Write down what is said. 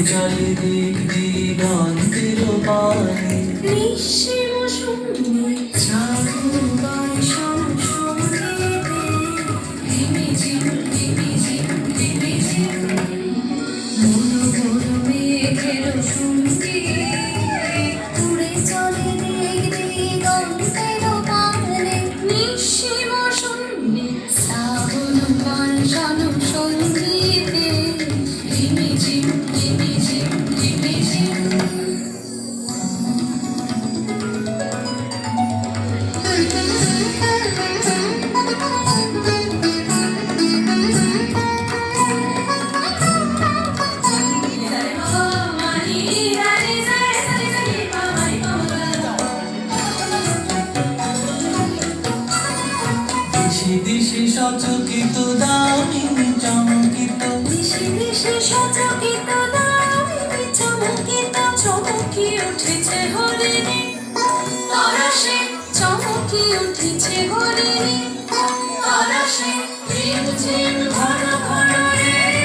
চলে দিক দিগন্তের পানে নিঃসীম শূন্যে চারু বর্ষণ সঙ্গীতে রিমিঝিম রিমিঝিম রিমিঝিম মন মন মেঘের সঙ্গী উড়ে চলে দিক দিগন্তের পানে নিঃসীম শূন্যে শ্রাবণ বর্ষণ সঙ্গীতে রিমিঝিম রিমিঝিম রিমিঝিম। দিশে দিশে সচকিত দামিনী চমকিত দিশে দিশে সচকিত দামিনী চমকিত চমকি উঠেছে হরিণী তরসে চমকি উঠেছে হরিণী তরসে রিমঝিম